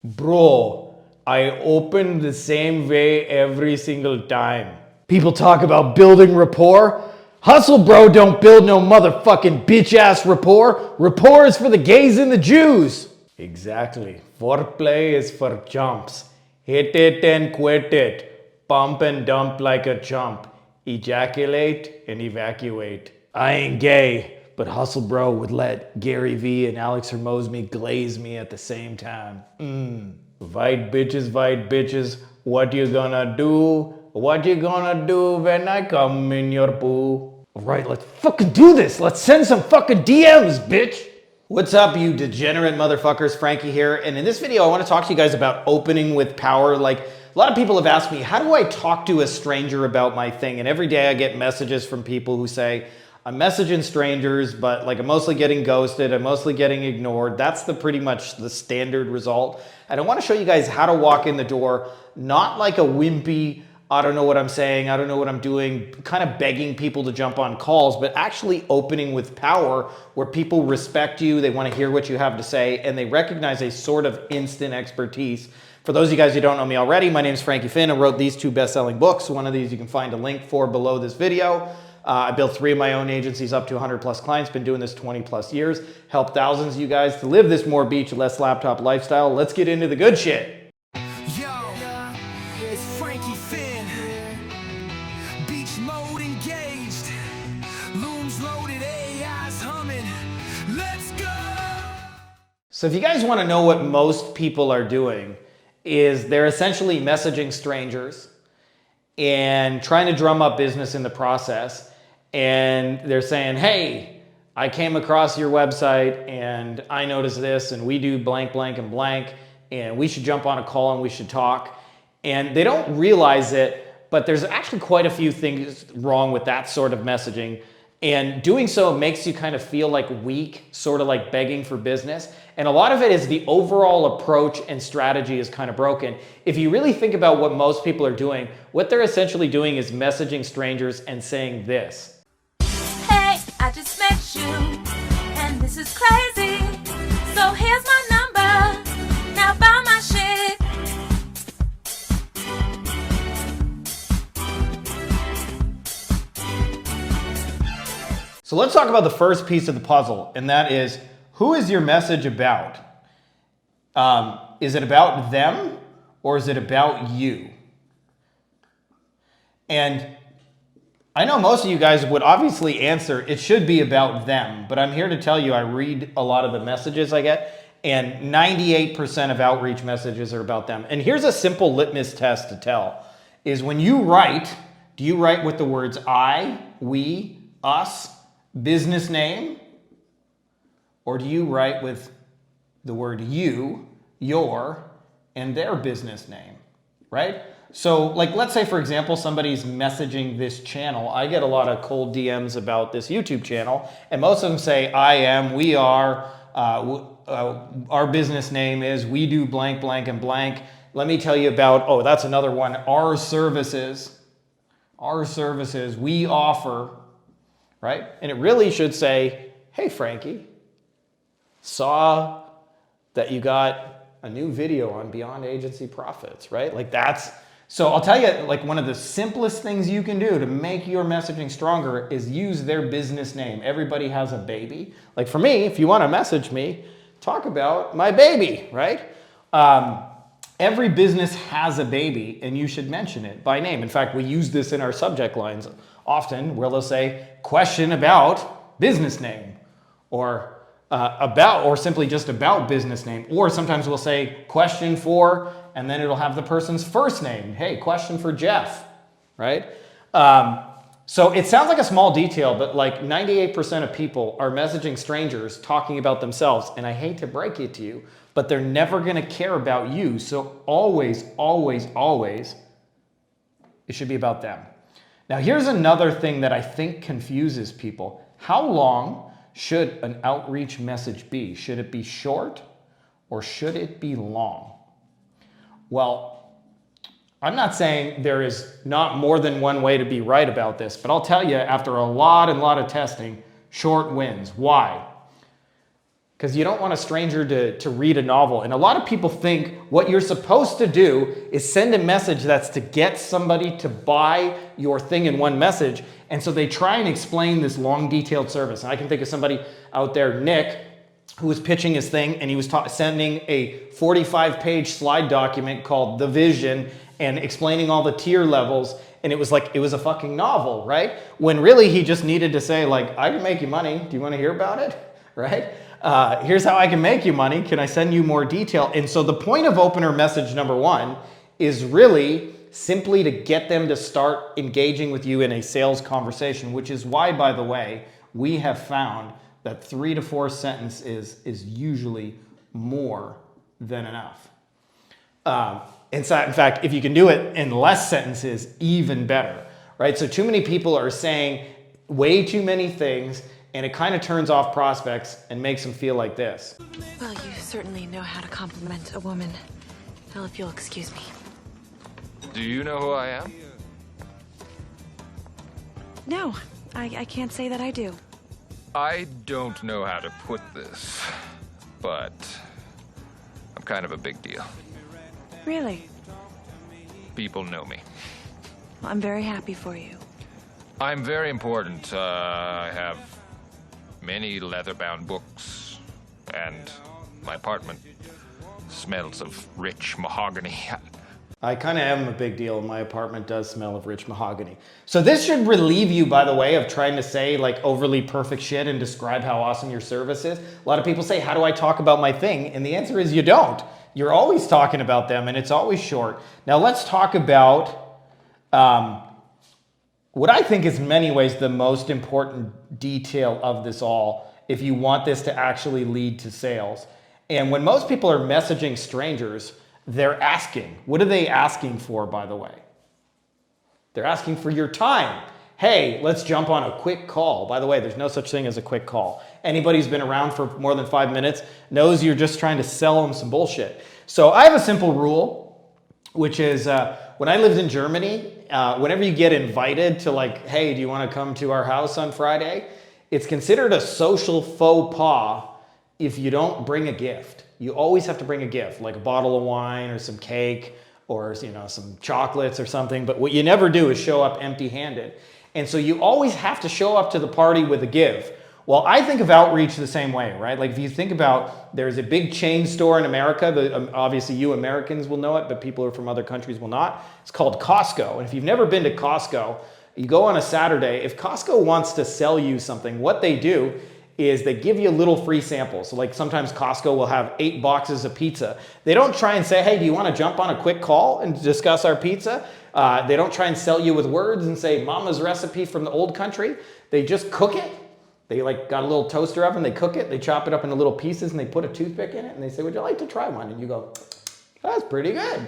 Bro, I open the same way every single time. People talk about building rapport. Hustle, bro, don't build no motherfucking bitch-ass rapport. Rapport is for the gays and the Jews. Exactly. Foreplay is for chumps. Hit it and quit it. Pump and dump like a chump. Ejaculate and evacuate. I ain't gay, but Hustle Bro would let Gary Vee and Alex Hermosme glaze me at the same time. White bitches, what you gonna do? What you gonna do when I come in your poo? Alright, let's fucking do this. Let's send some fucking DMs, bitch. What's up, you degenerate motherfuckers? Frankie here, and in this video I want to talk to you guys about opening with power. Like, a lot of people have asked me, how do I talk to a stranger about my thing? And every day I get messages from people who say, I'm messaging strangers, but like I'm mostly getting ghosted, I'm mostly getting ignored. That's pretty much the standard result. And I want to show you guys how to walk in the door, not like a wimpy, I don't know what I'm saying, I don't know what I'm doing, kind of begging people to jump on calls, but actually opening with power where people respect you, they want to hear what you have to say, and they recognize a sort of instant expertise. For those of you guys who don't know me already, my name is Frankie Finn. I wrote these two best-selling books. One of these you can find a link for below this video. I built 3 of my own agencies up to 100 plus clients, been doing this 20 plus years, helped thousands of you guys to live this more beach, less laptop lifestyle. Let's get into the good shit. Yo, it's Frankie Finn. Beach mode engaged. Looms loaded, AI's humming. Let's go! So if you guys want to know what most people are doing, is they're essentially messaging strangers and trying to drum up business in the process. And they're saying, hey, I came across your website and I noticed this and we do blank, blank, and blank, and we should jump on a call and we should talk. And they don't realize it, but there's actually quite a few things wrong with that sort of messaging. And doing so makes you kind of feel like weak, sort of like begging for business. And a lot of it is the overall approach and strategy is kind of broken. If you really think about what most people are doing, what they're essentially doing is messaging strangers and saying this. Hey, I just met you, and this is crazy. So here's my number, now buy my shit. So let's talk about the first piece of the puzzle, and that is, who is your message about? Is it about them, or is it about you? And I know most of you guys would obviously answer, it should be about them, but I'm here to tell you, I read a lot of the messages I get, and 98% of outreach messages are about them. And here's a simple litmus test to tell, is when you write, do you write with the words I, we, us, business name, or do you write with the word you, your, and their business name, right? So like, let's say for example, somebody's messaging this channel. I get a lot of cold DMs about this YouTube channel, and most of them say, I am, we are, our business name is, we do blank, blank, and blank. Let me tell you about, oh, that's another one, our services, we offer, right? And it really should say, hey, Frankie, saw that you got a new video on Beyond Agency Profits, right? Like that's, so I'll tell you, like one of the simplest things you can do to make your messaging stronger is use their business name. Everybody has a baby. Like for me, if you want to message me, talk about my baby, right? Every business has a baby and you should mention it by name. In fact, we use this in our subject lines often where they'll say, question about business name, or about, or simply just about business name. Or sometimes we'll say question for, and then it'll have the person's first name. Hey, question for Jeff, right? So it sounds like a small detail, but like 98% of people are messaging strangers talking about themselves. And I hate to break it to you, but they're never gonna care about you. So always, always, always, it should be about them. Now here's another thing that I think confuses people. How long should an outreach message be? Should it be short or should it be long? Well, I'm not saying there is not more than one way to be right about this, but I'll tell you, after a lot of testing, short wins. Why? because you don't want a stranger to read a novel. And a lot of people think what you're supposed to do is send a message that's to get somebody to buy your thing in one message. And so they try and explain this long, detailed service. And I can think of somebody out there, Nick, who was pitching his thing, and he was sending a 45-page slide document called The Vision and explaining all the tier levels. And it was like, it was a fucking novel, right? When really he just needed to say, like, I can make you money. Do you want to hear about it? Right? Here's how I can make you money. Can I send you more detail? And so the point of opener message number one is really simply to get them to start engaging with you in a sales conversation, which is why, by the way, we have found that 3 to 4 sentences is usually more than enough. In fact, if you can do it in less sentences, even better, right? So too many people are saying way too many things, and it kind of turns off prospects and makes them feel like this. Well, you certainly know how to compliment a woman. Well, if you'll excuse me. Do you know who I am? No, I can't say that I do. I don't know how to put this, but I'm kind of a big deal. Really? People know me. Well, I'm very happy for you. I'm very important. I have many leather-bound books, and my apartment smells of rich mahogany. I kind of am a big deal. My apartment does smell of rich mahogany. So this should relieve you, by the way, of trying to say like overly perfect shit and describe how awesome your service is. A lot of people say, how do I talk about my thing? And the answer is you don't. You're always talking about them, and it's always short. Now let's talk about what I think is in many ways the most important detail of this all, if you want this to actually lead to sales. And when most people are messaging strangers, they're asking. What are they asking for, by the way? They're asking for your time. Hey, let's jump on a quick call. By the way, there's no such thing as a quick call. Anybody who's been around for more than 5 minutes knows you're just trying to sell them some bullshit. So I have a simple rule, which is when I lived in Germany, whenever you get invited to like, hey, do you want to come to our house on Friday? It's considered a social faux pas if you don't bring a gift. You always have to bring a gift, like a bottle of wine or some cake or some chocolates or something. But what you never do is show up empty-handed. And so you always have to show up to the party with a give. Well, I think of outreach the same way, right? Like if you think about, there's a big chain store in America, obviously you Americans will know it, but people who are from other countries will not. It's called Costco. And if you've never been to Costco, you go on a Saturday. If Costco wants to sell you something, what they do is they give you a little free sample. So like sometimes Costco will have 8 boxes of pizza. They don't try and say, hey, do you want to jump on a quick call and discuss our pizza? They don't try and sell you with words and say mama's recipe from the old country. They just cook it. They like got a little toaster oven, they cook it, they chop it up into little pieces and they put a toothpick in it and they say, would you like to try one? And you go, that's pretty good,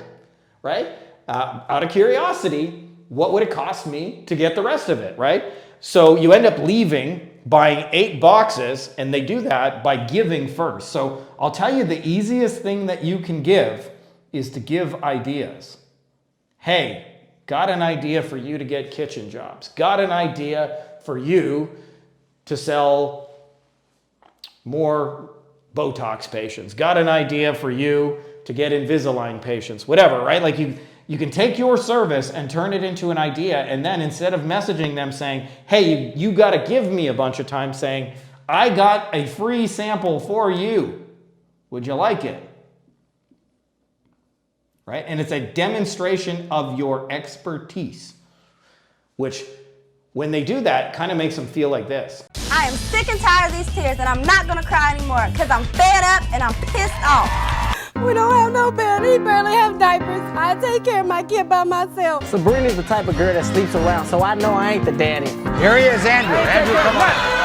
right? Out of curiosity, what would it cost me to get the rest of it, right? So you end up leaving, buying 8 boxes, and they do that by giving first. So I'll tell you the easiest thing that you can give is to give ideas. Hey, got an idea for you to get kitchen jobs. Got an idea for you to sell more Botox patients. Got an idea for you to get Invisalign patients. Whatever, right? Like you can take your service and turn it into an idea, and then instead of messaging them saying, hey, you got to give me a bunch of time, saying, I got a free sample for you. Would you like it? Right? And it's a demonstration of your expertise, which when they do that, kind of makes them feel like this. I am sick and tired of these tears, and I'm not gonna cry anymore because I'm fed up and I'm pissed off. We don't have no bed. He barely have diapers. I take care of my kid by myself. Sabrina's the type of girl that sleeps around, so I know I ain't the daddy. Here he is, Andrew. Andrew, come on.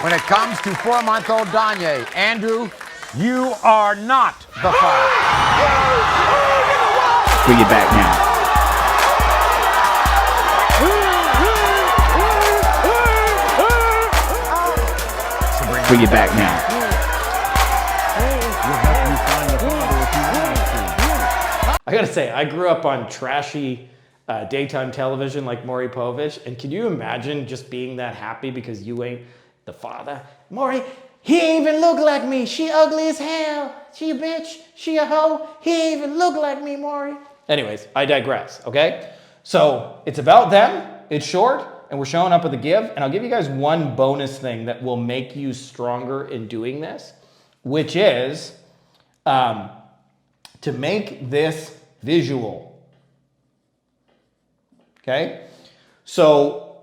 When it comes to 4-month-old Danye, Andrew, you are not the father. Bring it back now. Bring it back now. I gotta say, I grew up on trashy daytime television like Maury Povich, and can you imagine just being that happy because you ain't the father? Maury, he ain't even look like me. She ugly as hell. She a bitch. She a hoe. He ain't even look like me, Maury. Anyways, I digress, okay? So it's about them, it's short, and we're showing up with a give, and I'll give you guys one bonus thing that will make you stronger in doing this, which is to make this visual, okay? So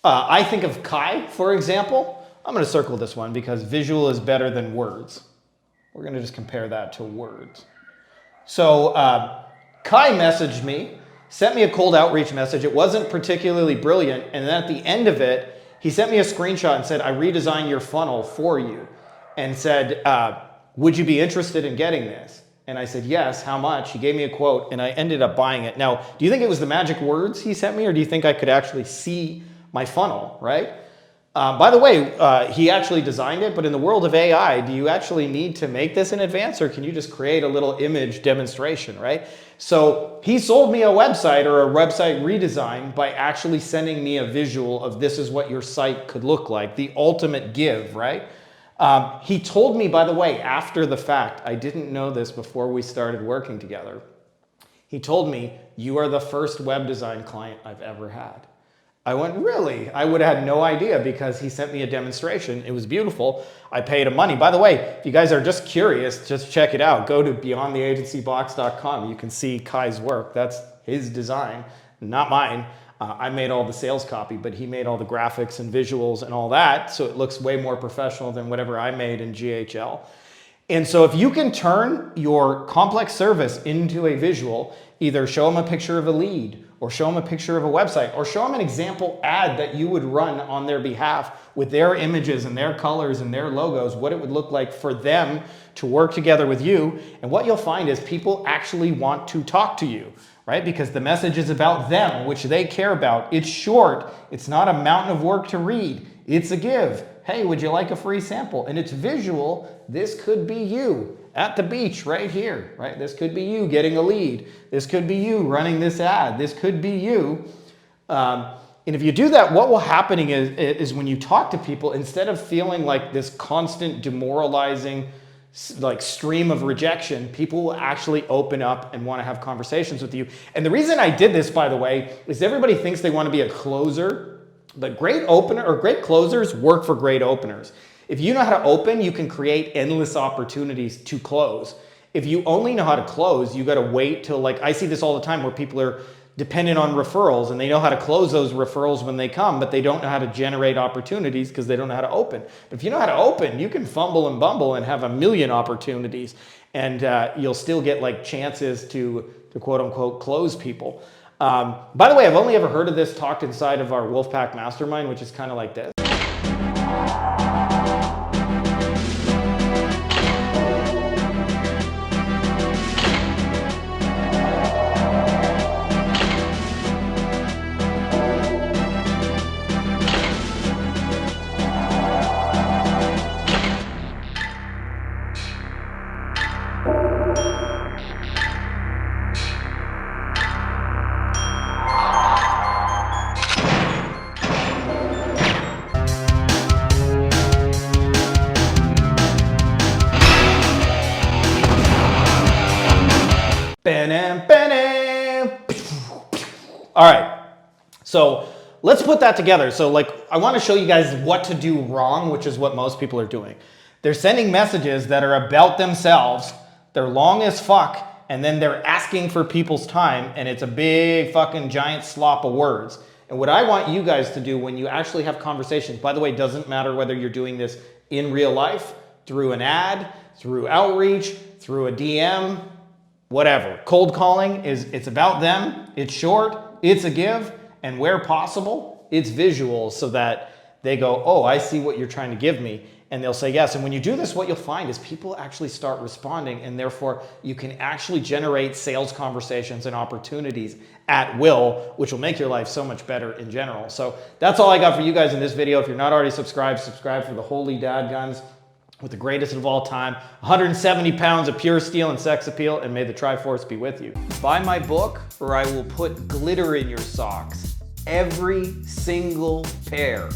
I think of Kai, for example. I'm gonna circle this one because visual is better than words. We're gonna just compare that to words. So Kai messaged me, sent me a cold outreach message. It wasn't particularly brilliant. And then at the end of it, he sent me a screenshot and said, I redesigned your funnel for you. And said, would you be interested in getting this? And I said, yes, how much? He gave me a quote and I ended up buying it. Now, do you think it was the magic words he sent me or do you think I could actually see my funnel, right? By the way, he actually designed it, but in the world of AI, do you actually need to make this in advance or can you just create a little image demonstration, right? So he sold me a website or a website redesign by actually sending me a visual of this is what your site could look like, the ultimate give, right? He told me, by the way, after the fact, I didn't know this before we started working together. He told me, you are the first web design client I've ever had. I went, really? I would have had no idea because he sent me a demonstration. It was beautiful. I paid him money. By the way, if you guys are just curious, just check it out. Go to beyondtheagencybox.com. You can see Kai's work. That's his design, not mine. I made all the sales copy, but he made all the graphics and visuals and all that. So it looks way more professional than whatever I made in GHL. And so if you can turn your complex service into a visual, either show them a picture of a lead or show them a picture of a website or show them an example ad that you would run on their behalf with their images and their colors and their logos, what it would look like for them to work together with you. And what you'll find is people actually want to talk to you, right? Because the message is about them, which they care about. It's short. It's not a mountain of work to read. It's a give. Hey, would you like a free sample? And it's visual. This could be you at the beach right here, right? This could be you getting a lead. This could be you running this ad. This could be you. And if you do that, what will happen is when you talk to people, instead of feeling like this constant demoralizing like stream of rejection, people will actually open up and want to have conversations with you. And the reason I did this, by the way, is everybody thinks they want to be a closer. But great opener or great closers work for great openers. If you know how to open, you can create endless opportunities to close. If you only know how to close, you got to wait till, like, I see this all the time where people are dependent on referrals and they know how to close those referrals when they come, but they don't know how to generate opportunities because they don't know how to open. But if you know how to open, you can fumble and bumble and have a million opportunities and you'll still get like chances to quote unquote close people. By the way, I've only ever heard of this talked inside of our Wolfpack Mastermind, which is kind of like this. All right, so let's put that together. So like, I want to show you guys what to do wrong, which is what most people are doing. They're sending messages that are about themselves. They're long as fuck. And then they're asking for people's time. And it's a big fucking giant slop of words. And what I want you guys to do when you actually have conversations, by the way, it doesn't matter whether you're doing this in real life, through an ad, through outreach, through a DM, whatever. Cold calling it's about them. It's short. It's a give, and where possible, it's visual so that they go, oh, I see what you're trying to give me, and they'll say yes. And when you do this, what you'll find is people actually start responding, and therefore you can actually generate sales conversations and opportunities at will, which will make your life so much better in general. So that's all I got for you guys in this video. If you're not already subscribed, subscribe for the holy dad guns. with the greatest of all time, 170 pounds of pure steel and sex appeal, and may the Triforce be with you. Buy my book, or I will put glitter in your socks. Every single pair.